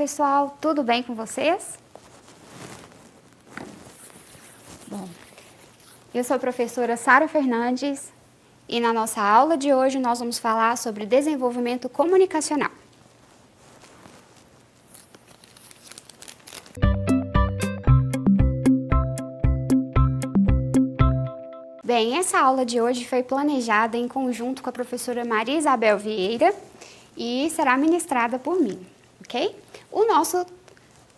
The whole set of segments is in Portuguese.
pessoal, tudo bem com vocês? Bom, eu sou a professora Sara Fernandes e na nossa aula de hoje nós vamos falar sobre desenvolvimento comunicacional. Bem, essa aula de hoje foi planejada em conjunto com a professora Maria Isabel Vieira e será ministrada por mim, ok? O nosso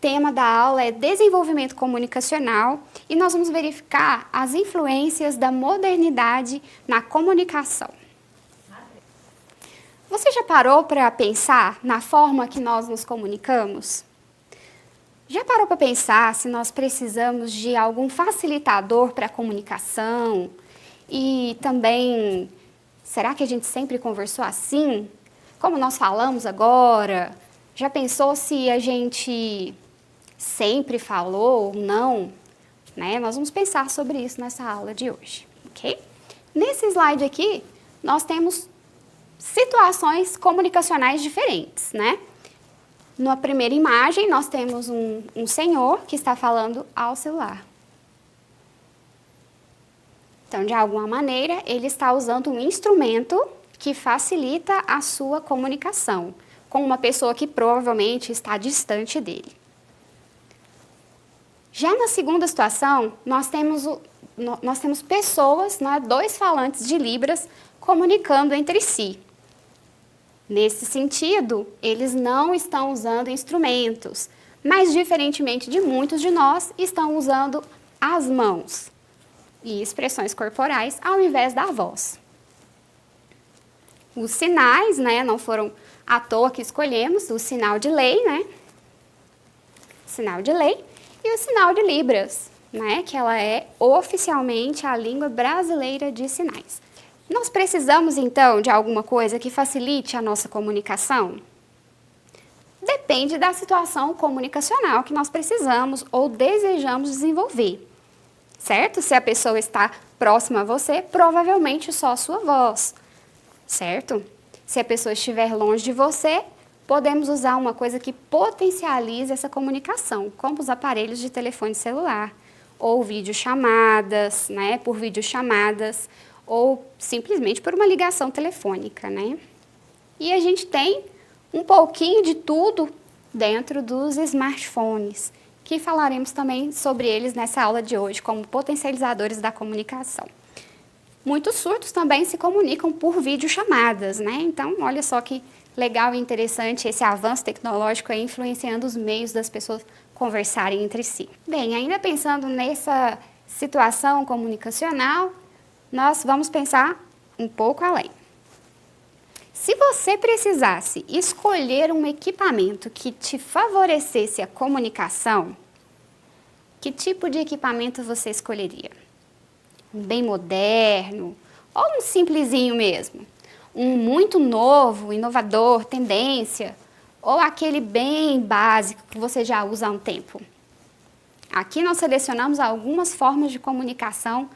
tema da aula é desenvolvimento comunicacional e nós vamos verificar as influências da modernidade na comunicação. Você já parou para pensar na forma que nós nos comunicamos? Já parou para pensar se nós precisamos de algum facilitador para a comunicação? E também, será que a gente sempre conversou assim? Como nós falamos agora? Já pensou se a gente sempre falou ou não? Né? Nós vamos pensar sobre isso nessa aula de hoje, ok? Nesse slide aqui, nós temos situações comunicacionais diferentes, né? Na primeira imagem, nós temos um senhor que está falando ao celular. Então, de alguma maneira, ele está usando um instrumento que facilita a sua comunicação com uma pessoa que provavelmente está distante dele. Já na segunda situação, nós temos pessoas, né, dois falantes de Libras, comunicando entre si. Nesse sentido, eles não estão usando instrumentos, mas, diferentemente de muitos de nós, estão usando as mãos e expressões corporais ao invés da voz. Os sinais, né, não foram à toa que escolhemos, o sinal de lei, né? Sinal de lei e o sinal de Libras, né, que ela é oficialmente a língua brasileira de sinais. Nós precisamos, então, de alguma coisa que facilite a nossa comunicação? Depende da situação comunicacional que nós precisamos ou desejamos desenvolver, certo? Se a pessoa está próxima a você, provavelmente só a sua voz, certo? Se a pessoa estiver longe de você, podemos usar uma coisa que potencialize essa comunicação, como os aparelhos de telefone celular, ou videochamadas, né, por videochamadas, ou simplesmente por uma ligação telefônica, né? E a gente tem um pouquinho de tudo dentro dos smartphones, que falaremos também sobre eles nessa aula de hoje, como potencializadores da comunicação. Muitos surdos também se comunicam por videochamadas, né? Então, olha só que legal e interessante esse avanço tecnológico aí influenciando os meios das pessoas conversarem entre si. Bem, ainda pensando nessa situação comunicacional, nós vamos pensar um pouco além. Se você precisasse escolher um equipamento que te favorecesse a comunicação, que tipo de equipamento você escolheria? Um bem moderno ou um simplesinho mesmo? Um muito novo, inovador, tendência, ou aquele bem básico que você já usa há um tempo? Aqui nós selecionamos algumas formas de comunicação,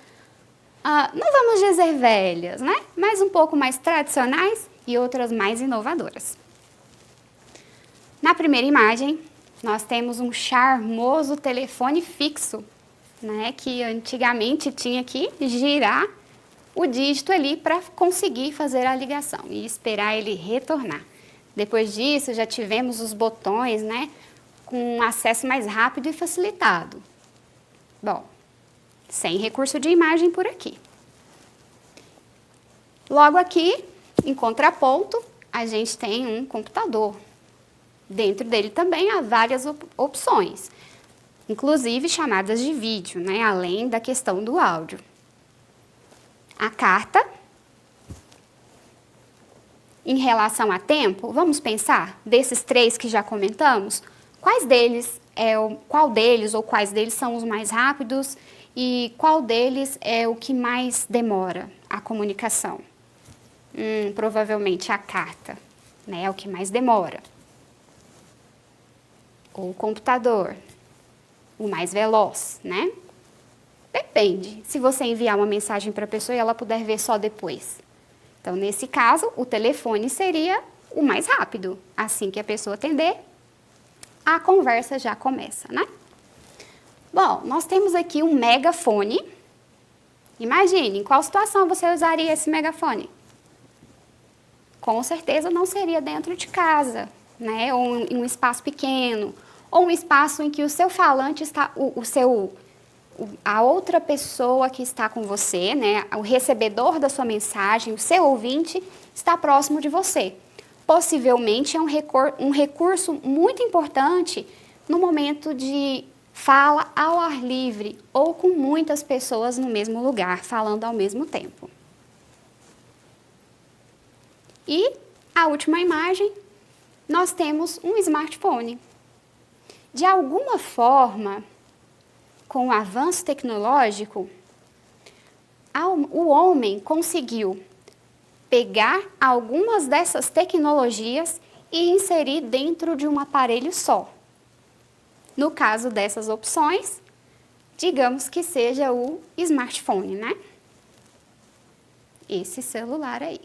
não vamos dizer velhas, né? Mas um pouco mais tradicionais e outras mais inovadoras. Na primeira imagem, nós temos um charmoso telefone fixo, né? Que antigamente tinha que girar o dígito ali para conseguir fazer a ligação e esperar ele retornar. Depois disso, já tivemos os botões, né, com acesso mais rápido e facilitado. Bom, sem recurso de imagem por aqui. Logo aqui, em contraponto, a gente tem um computador. Dentro dele também há várias opções, inclusive chamadas de vídeo, né, além da questão do áudio. A carta. Em relação a tempo, vamos pensar desses três que já comentamos, qual deles ou quais deles são os mais rápidos e qual deles é o que mais demora a comunicação? Provavelmente a carta, né, é o que mais demora. Ou o computador, o mais veloz, né? Depende, se você enviar uma mensagem para a pessoa e ela puder ver só depois. Então, nesse caso, o telefone seria o mais rápido. Assim que a pessoa atender, a conversa já começa, né? Bom, nós temos aqui um megafone. Imagine, em qual situação você usaria esse megafone? Com certeza não seria dentro de casa, né? Ou em um espaço pequeno, ou um espaço em que o seu falante está, a outra pessoa que está com você, né? O recebedor da sua mensagem, o seu ouvinte, está próximo de você. Possivelmente é um recurso muito importante no momento de fala ao ar livre ou com muitas pessoas no mesmo lugar, falando ao mesmo tempo. E a última imagem, nós temos um smartphone. De alguma forma, com o avanço tecnológico, o homem conseguiu pegar algumas dessas tecnologias e inserir dentro de um aparelho só. No caso dessas opções, digamos que seja o smartphone, né? Esse celular aí.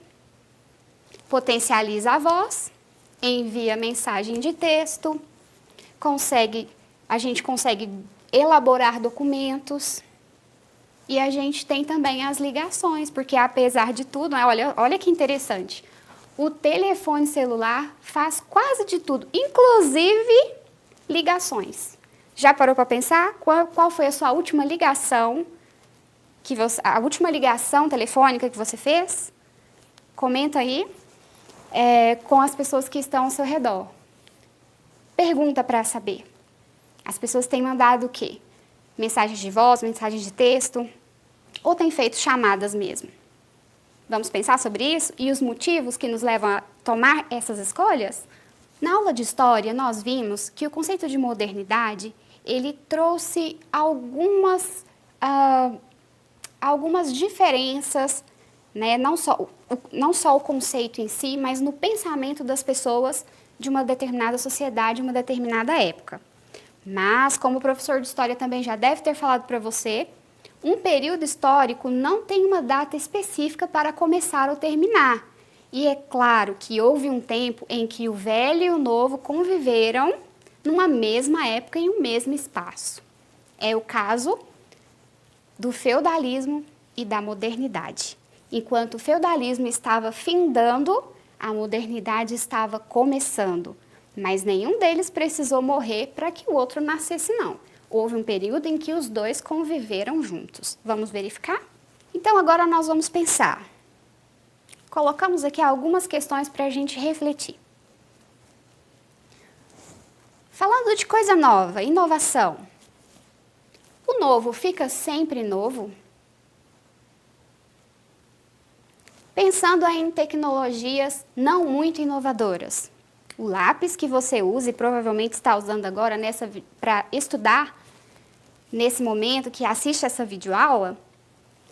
Potencializa a voz, envia mensagem de texto, a gente consegue elaborar documentos e a gente tem também as ligações, porque apesar de tudo, né, olha que interessante, o telefone celular faz quase de tudo, inclusive ligações. Já parou para pensar qual foi a sua última ligação, a última ligação telefônica que você fez? Comenta aí com as pessoas que estão ao seu redor. Pergunta para saber. As pessoas têm mandado o quê? Mensagens de voz, mensagens de texto? Ou têm feito chamadas mesmo? Vamos pensar sobre isso e os motivos que nos levam a tomar essas escolhas? Na aula de história, nós vimos que o conceito de modernidade, ele trouxe algumas diferenças, né? Não só o conceito em si, mas no pensamento das pessoas de uma determinada sociedade, uma determinada época. Mas, como o professor de história também já deve ter falado para você, um período histórico não tem uma data específica para começar ou terminar. E é claro que houve um tempo em que o velho e o novo conviveram numa mesma época em um mesmo espaço. É o caso do feudalismo e da modernidade. Enquanto o feudalismo estava findando, a modernidade estava começando. Mas nenhum deles precisou morrer para que o outro nascesse, não. Houve um período em que os dois conviveram juntos. Vamos verificar? Então, agora nós vamos pensar. Colocamos aqui algumas questões para a gente refletir. Falando de coisa nova, inovação. O novo fica sempre novo? Pensando em tecnologias não muito inovadoras. O lápis que você usa e provavelmente está usando agora para estudar, nesse momento que assiste essa videoaula,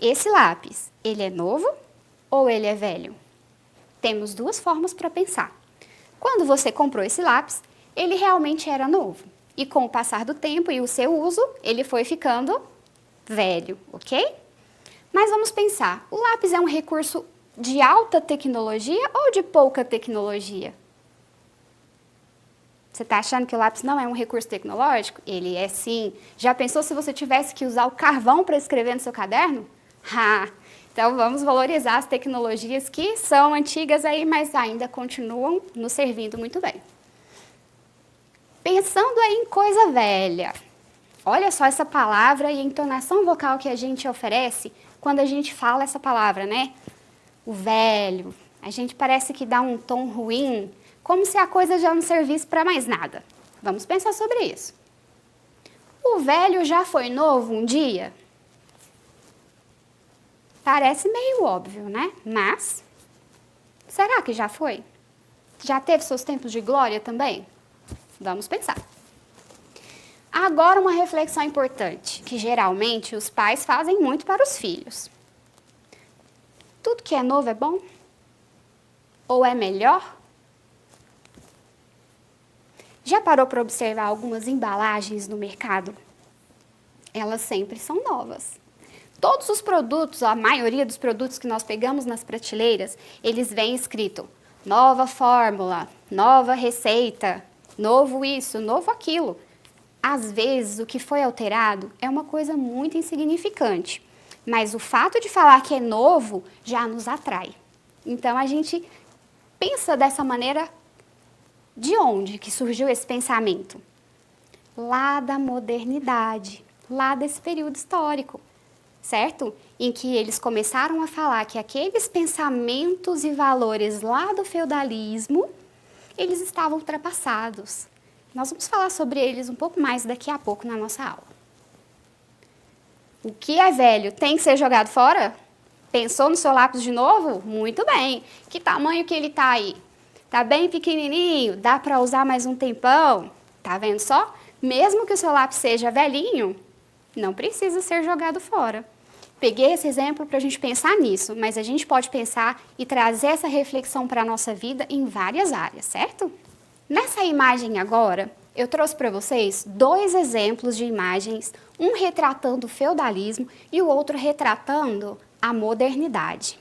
esse lápis, ele é novo ou ele é velho? Temos duas formas para pensar. Quando você comprou esse lápis, ele realmente era novo. E com o passar do tempo e o seu uso, ele foi ficando velho, ok? Mas vamos pensar, o lápis é um recurso de alta tecnologia ou de pouca tecnologia? Você está achando que o lápis não é um recurso tecnológico? Ele é sim. Já pensou se você tivesse que usar o carvão para escrever no seu caderno? Então vamos valorizar as tecnologias que são antigas aí, mas ainda continuam nos servindo muito bem. Pensando aí em coisa velha. Olha só essa palavra e a entonação vocal que a gente oferece quando a gente fala essa palavra, né? O velho. A gente parece que dá um tom ruim, como se a coisa já não servisse para mais nada. Vamos pensar sobre isso. O velho já foi novo um dia? Parece meio óbvio, né? Mas, será que já foi? Já teve seus tempos de glória também? Vamos pensar. Agora uma reflexão importante, que geralmente os pais fazem muito para os filhos. Tudo que é novo é bom? Ou é melhor? Já parou para observar algumas embalagens no mercado? Elas sempre são novas. Todos os produtos, a maioria dos produtos que nós pegamos nas prateleiras, eles vêm escrito nova fórmula, nova receita. novo isso, novo aquilo. Às vezes, o que foi alterado é uma coisa muito insignificante, mas o fato de falar que é novo já nos atrai. Então, a gente pensa dessa maneira. De onde que surgiu esse pensamento? Lá da modernidade, lá desse período histórico, certo? Em que eles começaram a falar que aqueles pensamentos e valores lá do feudalismo, eles estavam ultrapassados. Nós vamos falar sobre eles um pouco mais daqui a pouco na nossa aula. O que é velho tem que ser jogado fora? Pensou no seu lápis de novo? Muito bem. Que tamanho que ele tá aí? Tá bem pequenininho? Dá para usar mais um tempão? Tá vendo só? Mesmo que o seu lápis seja velhinho, não precisa ser jogado fora. Peguei esse exemplo para a gente pensar nisso, mas a gente pode pensar e trazer essa reflexão para a nossa vida em várias áreas, certo? Nessa imagem agora, eu trouxe para vocês 2 exemplos de imagens, um retratando o feudalismo e o outro retratando a modernidade.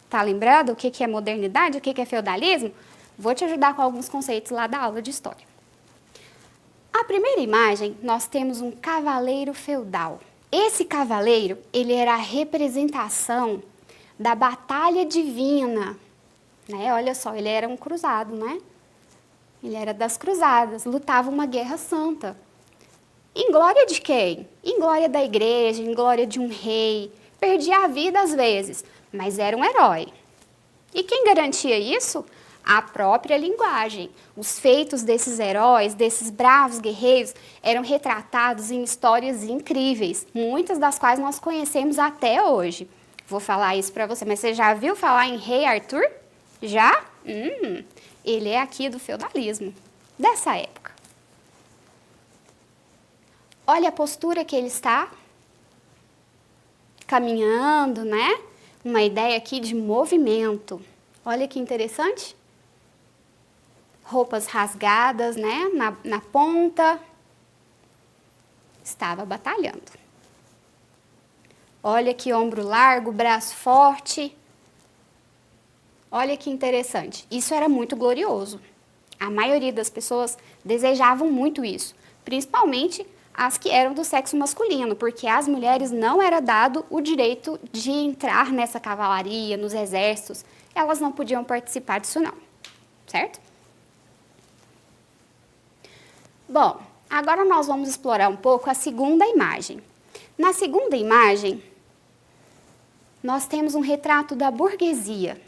Tá lembrado o que é modernidade, o que é feudalismo? Vou te ajudar com alguns conceitos lá da aula de história. A primeira imagem, nós temos um cavaleiro feudal. Esse cavaleiro, ele era a representação da batalha divina, né? Olha só, ele era um cruzado, né? Ele era das cruzadas, lutava uma guerra santa. Em glória de quem? Em glória da igreja, em glória de um rei. Perdia a vida às vezes, mas era um herói. E quem garantia isso? A própria linguagem. Os feitos desses heróis, desses bravos guerreiros, eram retratados em histórias incríveis, muitas das quais nós conhecemos até hoje. Vou falar isso para você, mas você já viu falar em Rei Arthur? Já? Ele é aqui do feudalismo, dessa época. Olha a postura que ele está caminhando, né? Uma ideia aqui de movimento. Olha que interessante. Roupas rasgadas, né? Na ponta. Estava batalhando. Olha que ombro largo, braço forte. Olha que interessante. Isso era muito glorioso. A maioria das pessoas desejavam muito isso, principalmente as que eram do sexo masculino, porque às mulheres não era dado o direito de entrar nessa cavalaria, nos exércitos. Elas não podiam participar disso não, certo? Bom, agora nós vamos explorar um pouco a segunda imagem. Na segunda imagem, nós temos um retrato da burguesia.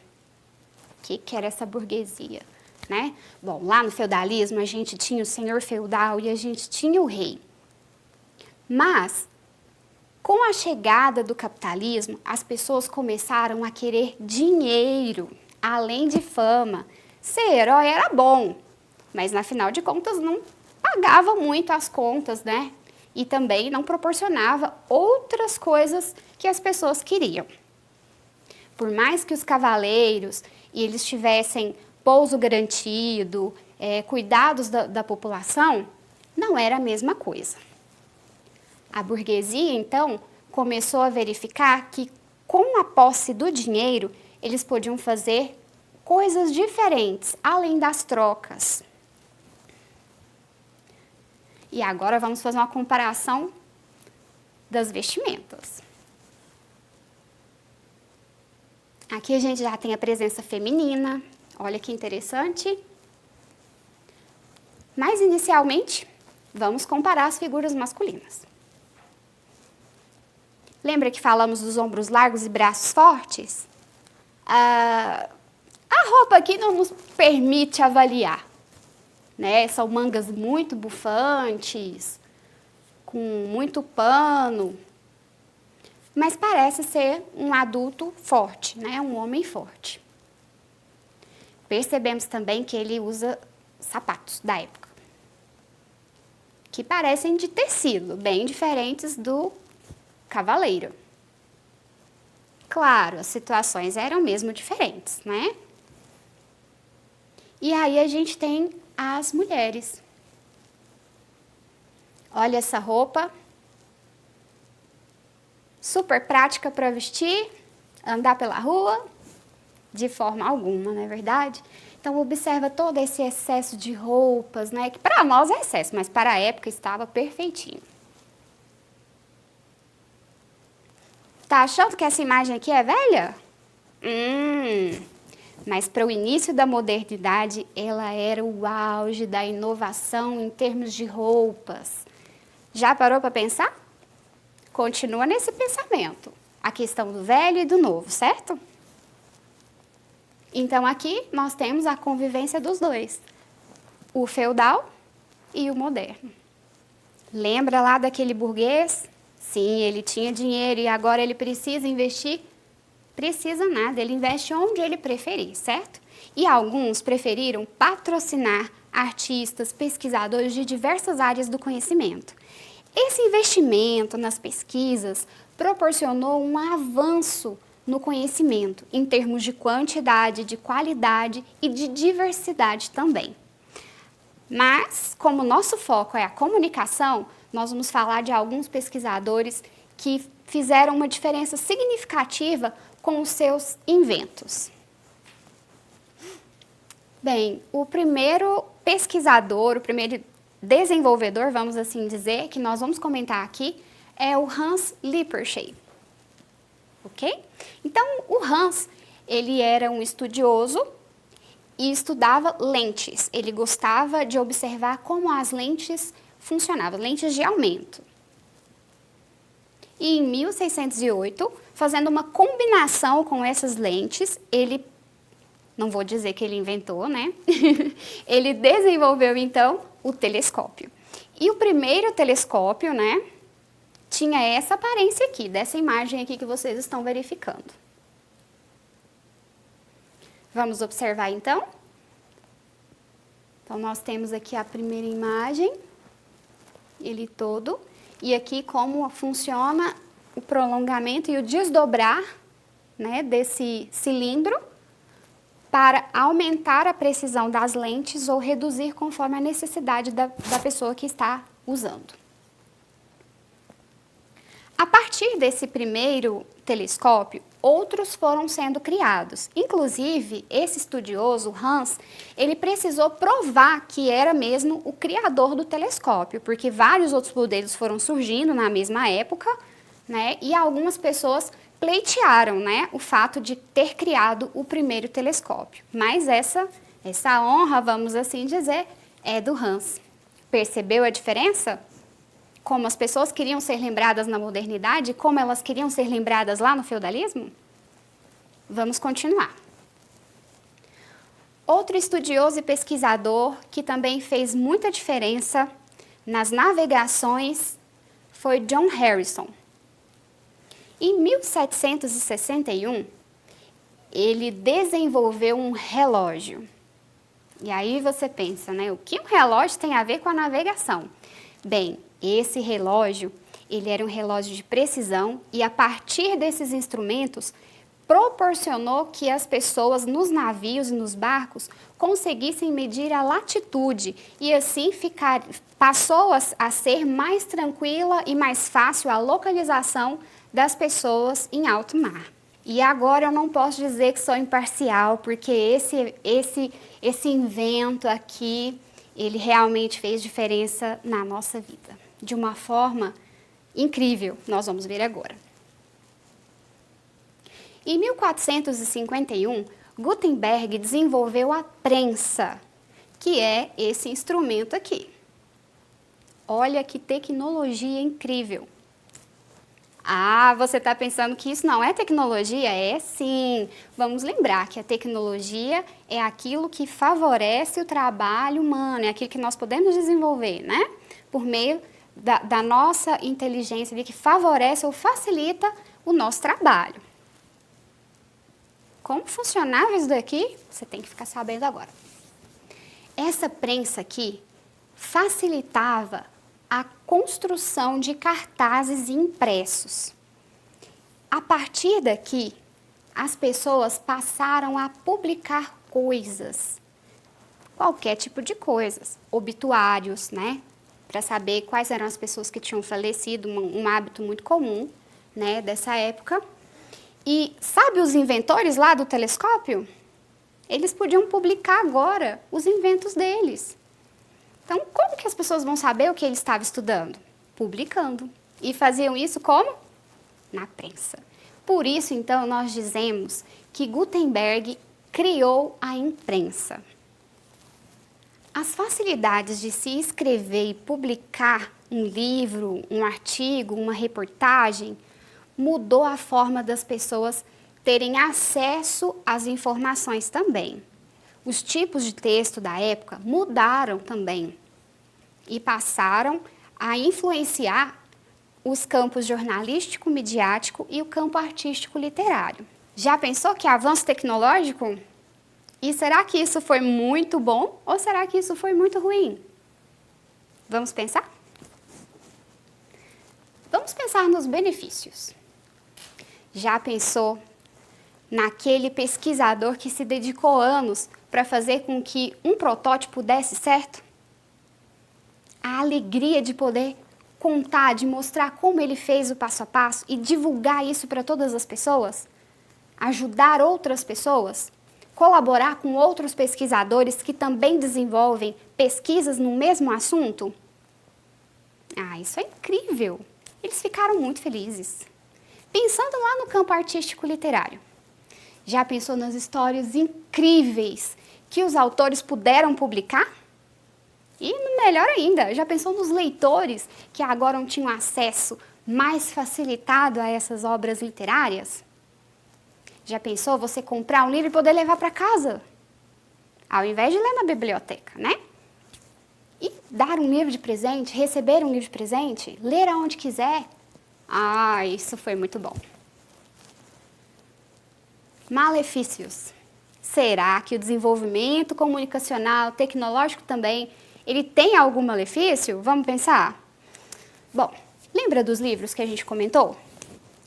O que era essa burguesia, né? Bom, lá no feudalismo a gente tinha o senhor feudal e a gente tinha o rei. Mas, com a chegada do capitalismo, as pessoas começaram a querer dinheiro, além de fama. Ser herói era bom, mas, afinal de contas, não pagava muito as contas, né? E também não proporcionava outras coisas que as pessoas queriam. Por mais que os cavaleiros e eles tivessem pouso garantido, cuidados da população, não era a mesma coisa. A burguesia, então, começou a verificar que, com a posse do dinheiro, eles podiam fazer coisas diferentes, além das trocas. E agora vamos fazer uma comparação das vestimentas. Aqui a gente já tem a presença feminina, olha que interessante. Mas, inicialmente, vamos comparar as figuras masculinas. Lembra que falamos dos ombros largos e braços fortes? A roupa aqui não nos permite avaliar, né? São mangas muito bufantes, com muito pano, mas parece ser um adulto forte, né? Um homem forte. Percebemos também que ele usa sapatos da época, que parecem de tecido, bem diferentes do cavaleiro. Claro, as situações eram mesmo diferentes, né? E aí a gente tem as mulheres. Olha essa roupa. Super prática para vestir, andar pela rua, de forma alguma, não é verdade? Então, observa todo esse excesso de roupas, né? Que para nós é excesso, mas para a época estava perfeitinho. Tá achando que essa imagem aqui é velha? Mas para o início da modernidade, ela era o auge da inovação em termos de roupas. Já parou para pensar? Continua nesse pensamento. A questão do velho e do novo, certo? Então, aqui nós temos a convivência dos dois. O feudal e o moderno. Lembra lá daquele burguês? Sim, ele tinha dinheiro e agora ele precisa investir? Precisa nada, ele investe onde ele preferir, certo? E alguns preferiram patrocinar artistas, pesquisadores de diversas áreas do conhecimento. Esse investimento nas pesquisas proporcionou um avanço no conhecimento, em termos de quantidade, de qualidade e de diversidade também. Mas, como nosso foco é a comunicação, nós vamos falar de alguns pesquisadores que fizeram uma diferença significativa com os seus inventos. Bem, o primeiro pesquisador, o primeiro desenvolvedor, vamos assim dizer, que nós vamos comentar aqui, é o Hans Lippershey. Ok? Então, o Hans, ele era um estudioso e estudava lentes. Ele gostava de observar como as lentes funcionavam, lentes de aumento. E em 1608, fazendo uma combinação com essas lentes, ele, não vou dizer que ele inventou, né? Ele desenvolveu, então, o telescópio. E o primeiro telescópio, né, tinha essa aparência aqui, dessa imagem aqui que vocês estão verificando. Vamos observar, então? Então, nós temos aqui a primeira imagem, ele todo, e aqui como funciona o prolongamento e o desdobrar, né, desse cilindro para aumentar a precisão das lentes ou reduzir conforme a necessidade da pessoa que está usando. A partir desse primeiro telescópio, outros foram sendo criados. Inclusive, esse estudioso, Hans, ele precisou provar que era mesmo o criador do telescópio, porque vários outros modelos foram surgindo na mesma época, né? E algumas pessoas pleitearam, né, o fato de ter criado o primeiro telescópio. Mas essa honra, vamos assim dizer, é do Hans. Percebeu a diferença? Como as pessoas queriam ser lembradas na modernidade, como elas queriam ser lembradas lá no feudalismo? Vamos continuar. Outro estudioso e pesquisador que também fez muita diferença nas navegações foi John Harrison. Em 1761, ele desenvolveu um relógio. E aí você pensa, né, o que um relógio tem a ver com a navegação? Bem, esse relógio, ele era um relógio de precisão e a partir desses instrumentos proporcionou que as pessoas nos navios e nos barcos conseguissem medir a latitude e assim passou a ser mais tranquila e mais fácil a localização das pessoas em alto mar. E agora eu não posso dizer que sou imparcial, porque esse invento aqui, ele realmente fez diferença na nossa vida, de uma forma incrível, nós vamos ver agora. Em 1451, Gutenberg desenvolveu a prensa, que é esse instrumento aqui. Olha que tecnologia incrível! Ah, você está pensando que isso não é tecnologia? É sim! Vamos lembrar que a tecnologia é aquilo que favorece o trabalho humano, é aquilo que nós podemos desenvolver, né? Por meio da nossa inteligência, que favorece ou facilita o nosso trabalho. Como funcionava isso daqui? Você tem que ficar sabendo agora. Essa prensa aqui facilitava a construção de cartazes impressos. A partir daqui, as pessoas passaram a publicar coisas, qualquer tipo de coisas, obituários, né? Para saber quais eram as pessoas que tinham falecido, um hábito muito comum, né, dessa época. E sabe os inventores lá do telescópio? Eles podiam publicar agora os inventos deles. Então, como que as pessoas vão saber o que ele estava estudando? Publicando. E faziam isso como? Na prensa. Por isso, então, nós dizemos que Gutenberg criou a imprensa. As facilidades de se escrever e publicar um livro, um artigo, uma reportagem, mudou a forma das pessoas terem acesso às informações também. Os tipos de texto da época mudaram também e passaram a influenciar os campos jornalístico, midiático e o campo artístico literário. Já pensou que avanço tecnológico? E será que isso foi muito bom ou será que isso foi muito ruim? Vamos pensar? Vamos pensar nos benefícios. Já pensou naquele pesquisador que se dedicou anos para fazer com que um protótipo desse certo? A alegria de poder contar, de mostrar como ele fez o passo a passo e divulgar isso para todas as pessoas? Ajudar outras pessoas? Colaborar com outros pesquisadores que também desenvolvem pesquisas no mesmo assunto? Ah, isso é incrível! Eles ficaram muito felizes. Pensando lá no campo artístico literário, já pensou nas histórias incríveis que os autores puderam publicar? E melhor ainda, já pensou nos leitores que agora tinham acesso mais facilitado a essas obras literárias? Já pensou você comprar um livro e poder levar para casa? Ao invés de ler na biblioteca, né? E dar um livro de presente, receber um livro de presente, ler aonde quiser. Ah, isso foi muito bom. Malefícios. Será que o desenvolvimento comunicacional, tecnológico também, ele tem algum malefício? Vamos pensar? Bom, lembra dos livros que a gente comentou?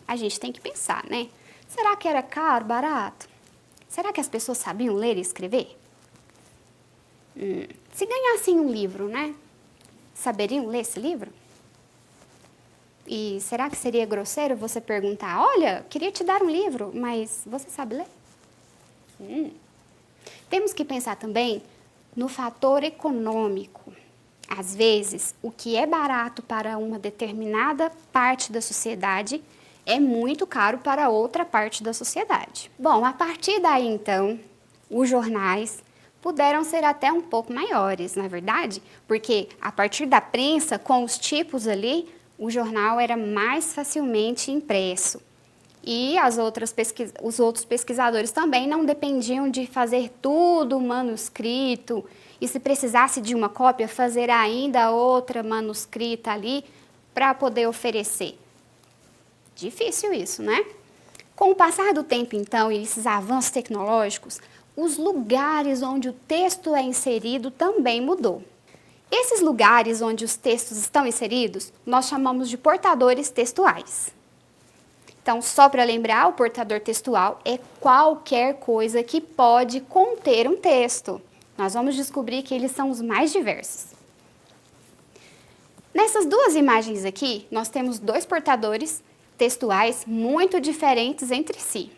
A gente tem que pensar, né? Será que era caro, barato? Será que as pessoas sabiam ler e escrever? Se ganhassem um livro, né? Saberiam ler esse livro? E será que seria grosseiro você perguntar, olha, queria te dar um livro, mas você sabe ler? Temos que pensar também no fator econômico. Às vezes, o que é barato para uma determinada parte da sociedade é muito caro para outra parte da sociedade. Bom, a partir daí, então, os jornais puderam ser até um pouco maiores, na verdade, porque a partir da prensa, com os tipos ali, o jornal era mais facilmente impresso. E os outros pesquisadores também não dependiam de fazer tudo manuscrito, e se precisasse de uma cópia, fazer ainda outra manuscrita ali para poder oferecer. Difícil isso, né? Com o passar do tempo, então, e esses avanços tecnológicos, os lugares onde o texto é inserido também mudou. Esses lugares onde os textos estão inseridos, nós chamamos de portadores textuais. Então, só para lembrar, o portador textual é qualquer coisa que pode conter um texto. Nós vamos descobrir que eles são os mais diversos. Nessas duas imagens aqui, nós temos dois portadores textuais muito diferentes entre si.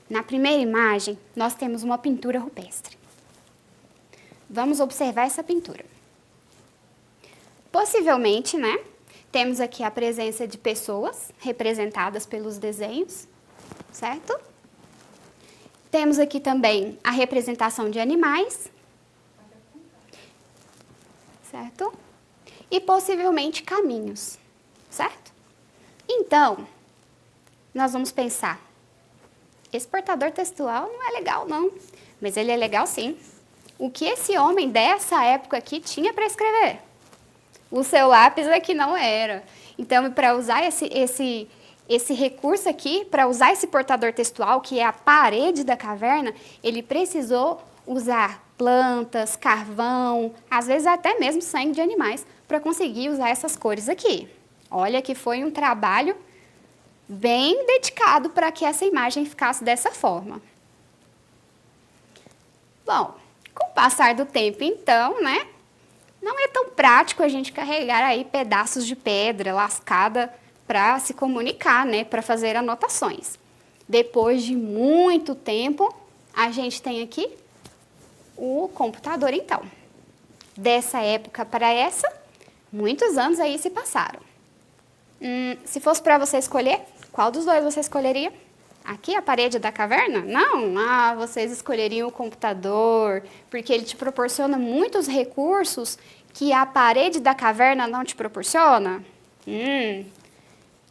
Na primeira imagem, nós temos uma pintura rupestre. Vamos observar essa pintura. Possivelmente, né, temos aqui a presença de pessoas representadas pelos desenhos, certo? Temos aqui também a representação de animais, certo? E possivelmente caminhos, certo? Então, nós vamos pensar, esse portador textual não é legal não, mas ele é legal sim. O que esse homem dessa época aqui tinha para escrever? O seu lápis aqui não era. Então, para usar esse recurso aqui, para usar esse portador textual, que é a parede da caverna, ele precisou usar plantas, carvão, às vezes até mesmo sangue de animais, para conseguir usar essas cores aqui. Olha que foi um trabalho bem dedicado para que essa imagem ficasse dessa forma. Bom, com o passar do tempo, então, né, não é tão prático a gente carregar aí pedaços de pedra lascada para se comunicar, né, para fazer anotações. Depois de muito tempo, A gente tem aqui o computador, então. Dessa época para essa, muitos anos aí se passaram. Se fosse para você escolher, qual dos dois você escolheria? Aqui, a parede da caverna? Não, vocês escolheriam o computador, porque ele te proporciona muitos recursos que a parede da caverna não te proporciona?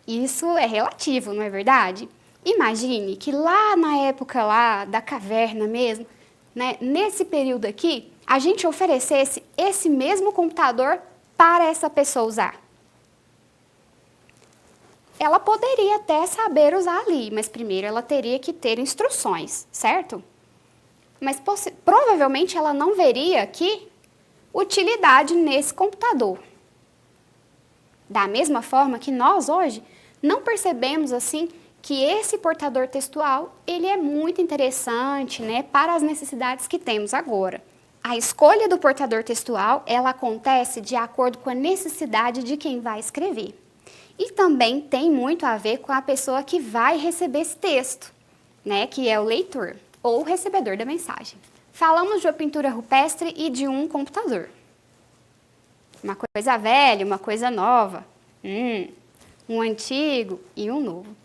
Isso é relativo, não é verdade? Imagine que lá na época lá da caverna mesmo, né, nesse período aqui, a gente oferecesse esse mesmo computador para essa pessoa usar. Ela poderia até saber usar ali, mas primeiro ela teria que ter instruções, certo? Mas provavelmente ela não veria aqui utilidade nesse computador. Da mesma forma que nós hoje não percebemos assim que esse portador textual, ele é muito interessante, né, para as necessidades que temos agora. A escolha do portador textual, ela acontece de acordo com a necessidade de quem vai escrever. E também tem muito a ver com a pessoa que vai receber esse texto, né, que é o leitor ou o recebedor da mensagem. Falamos de uma pintura rupestre e de um computador. Uma coisa velha, uma coisa nova. Um antigo e um novo.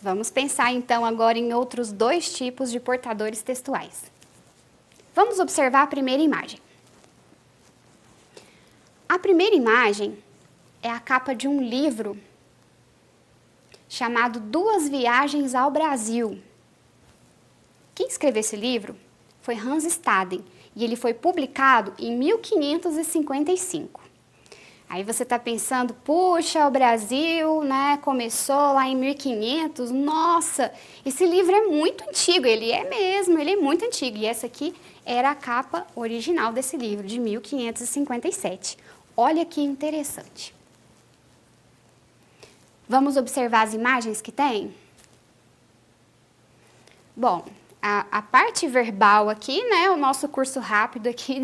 Vamos pensar então agora em outros dois tipos de portadores textuais. Vamos observar a primeira imagem. A primeira imagem é a capa de um livro chamado Duas Viagens ao Brasil. Quem escreveu esse livro foi Hans Staden e ele foi publicado em 1555. Aí você está pensando, puxa, o Brasil, né, começou lá em 1500, nossa, esse livro é muito antigo, ele é mesmo, ele é muito antigo. E essa aqui era a capa original desse livro, de 1557. Olha que interessante. Vamos observar as imagens que tem? Bom, a parte verbal aqui, né, o nosso curso rápido aqui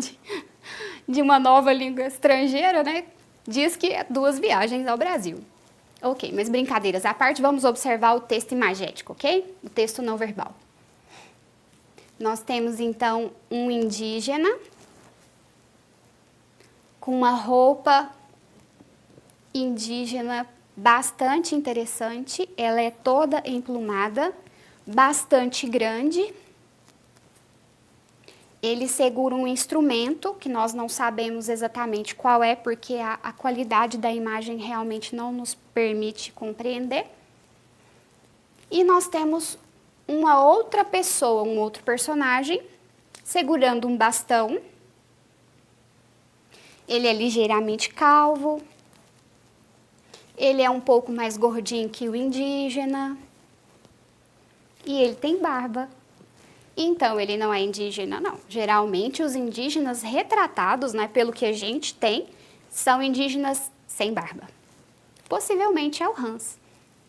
de uma nova língua estrangeira, né, diz que é duas viagens ao Brasil. Ok, mas brincadeiras à parte, vamos observar o texto imagético, ok? O texto não verbal. Nós temos, então, um indígena com uma roupa indígena bastante interessante. Ela é toda emplumada, bastante grande. Ele segura um instrumento que nós não sabemos exatamente qual é, porque a qualidade da imagem realmente não nos permite compreender. E nós temos uma outra pessoa, um outro personagem, segurando um bastão. Ele é ligeiramente calvo. Ele é um pouco mais gordinho que o indígena. E ele tem barba. Então, ele não é indígena, não. Geralmente, os indígenas retratados, né, pelo que a gente tem, são indígenas sem barba. Possivelmente é o Hans,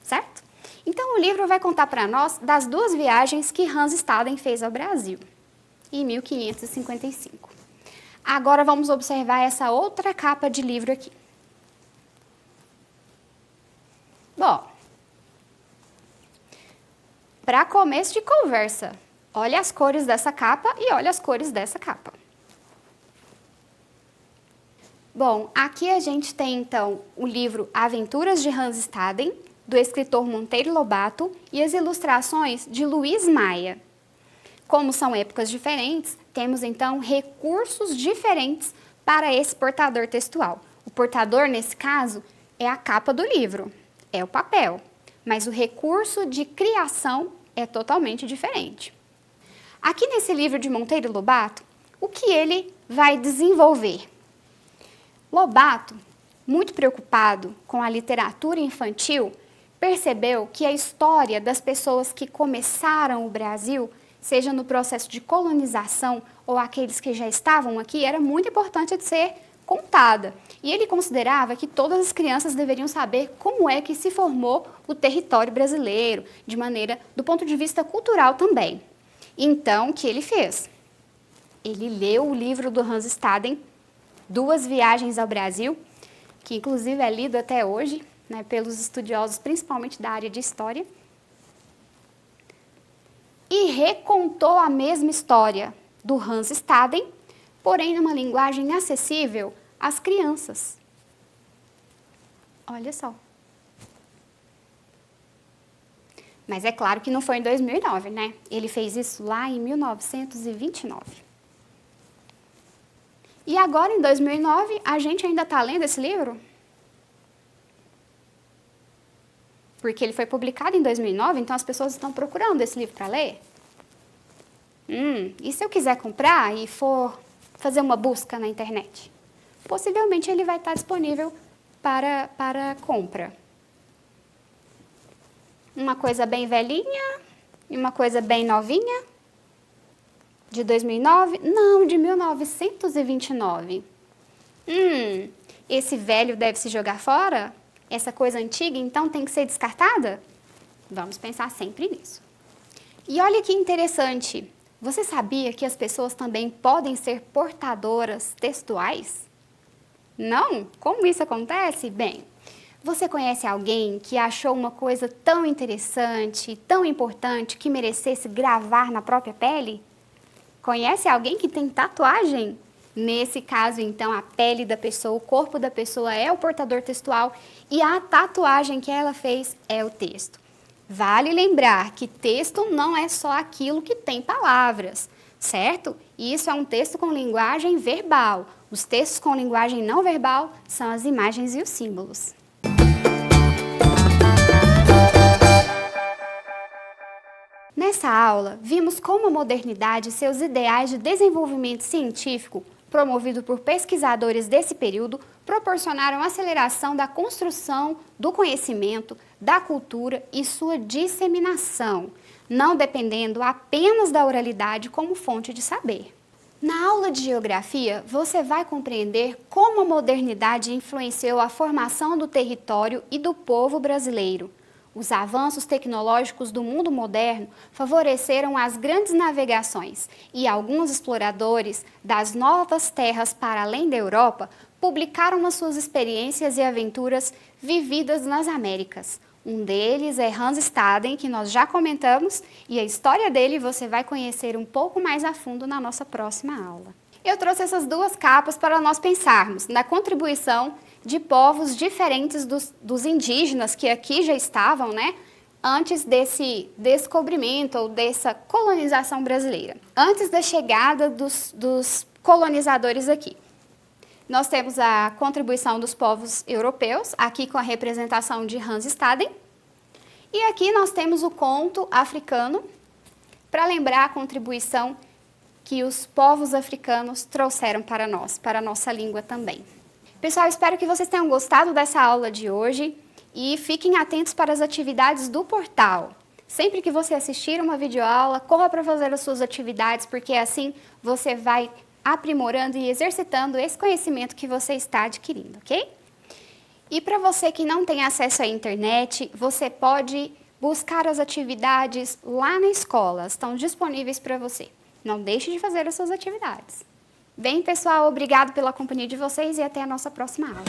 certo? Então, o livro vai contar para nós das duas viagens que Hans Staden fez ao Brasil, em 1555. Agora, vamos observar essa outra capa de livro aqui. Bom, para começo de conversa, olha as cores dessa capa e olha as cores dessa capa. Bom, aqui a gente tem, então, o livro Aventuras de Hans Staden, do escritor Monteiro Lobato, e as ilustrações de Luiz Maia. Como são épocas diferentes, temos, então, recursos diferentes para esse portador textual. O portador, nesse caso, é a capa do livro, é o papel, mas o recurso de criação é totalmente diferente. Aqui nesse livro de Monteiro Lobato, o que ele vai desenvolver? Lobato, muito preocupado com a literatura infantil, percebeu que a história das pessoas que começaram o Brasil, seja no processo de colonização ou aqueles que já estavam aqui, era muito importante de ser contada. E ele considerava que todas as crianças deveriam saber como é que se formou o território brasileiro, de maneira, do ponto de vista cultural também. Então, o que ele fez? Ele leu o livro do Hans Staden, Duas Viagens ao Brasil, que inclusive é lido até hoje, né, pelos estudiosos, principalmente da área de história. e recontou a mesma história do Hans Staden, porém numa linguagem acessível às crianças. Olha só. Mas é claro que não foi em 2009, né? Ele fez isso lá em 1929. E agora, em 2009, a gente ainda está lendo esse livro? Porque ele foi publicado em 2009, então as pessoas estão procurando esse livro para ler? E se eu quiser comprar e for fazer uma busca na internet? Possivelmente ele vai estar disponível para compra. Uma coisa bem velhinha e uma coisa bem novinha. De 2009? Não, de 1929. Esse velho deve se jogar fora? Essa coisa antiga, então, tem que ser descartada? Vamos pensar sempre nisso. E olha que interessante. Você sabia que as pessoas também podem ser portadoras textuais? Não? Como isso acontece? Bem, você conhece alguém que achou uma coisa tão interessante, tão importante, que merecesse gravar na própria pele? Conhece alguém que tem tatuagem? Nesse caso, então, a pele da pessoa, o corpo da pessoa é o portador textual e a tatuagem que ela fez é o texto. Vale lembrar que texto não é só aquilo que tem palavras, certo? Isso é um texto com linguagem verbal. Os textos com linguagem não verbal são as imagens e os símbolos. Nessa aula, vimos como a modernidade e seus ideais de desenvolvimento científico, promovido por pesquisadores desse período, proporcionaram aceleração da construção do conhecimento, da cultura e sua disseminação, não dependendo apenas da oralidade como fonte de saber. Na aula de Geografia, você vai compreender como a modernidade influenciou a formação do território e do povo brasileiro. Os avanços tecnológicos do mundo moderno favoreceram as grandes navegações e alguns exploradores das novas terras para além da Europa publicaram as suas experiências e aventuras vividas nas Américas. Um deles é Hans Staden, que nós já comentamos, e a história dele você vai conhecer um pouco mais a fundo na nossa próxima aula. Eu trouxe essas duas capas para nós pensarmos na contribuição de povos diferentes dos indígenas que aqui já estavam, né, antes desse descobrimento ou dessa colonização brasileira, antes da chegada dos colonizadores aqui. Nós temos a contribuição dos povos europeus, aqui com a representação de Hans Staden, e aqui nós temos o conto africano, para lembrar a contribuição que os povos africanos trouxeram para nós, para a nossa língua também. Pessoal, espero que vocês tenham gostado dessa aula de hoje e fiquem atentos para as atividades do portal. Sempre que você assistir uma videoaula, corra para fazer as suas atividades, porque assim você vai aprimorando e exercitando esse conhecimento que você está adquirindo, ok? E para você que não tem acesso à internet, você pode buscar as atividades lá na escola, estão disponíveis para você. Não deixe de fazer as suas atividades. Bem, pessoal, obrigado pela companhia de vocês e até a nossa próxima aula.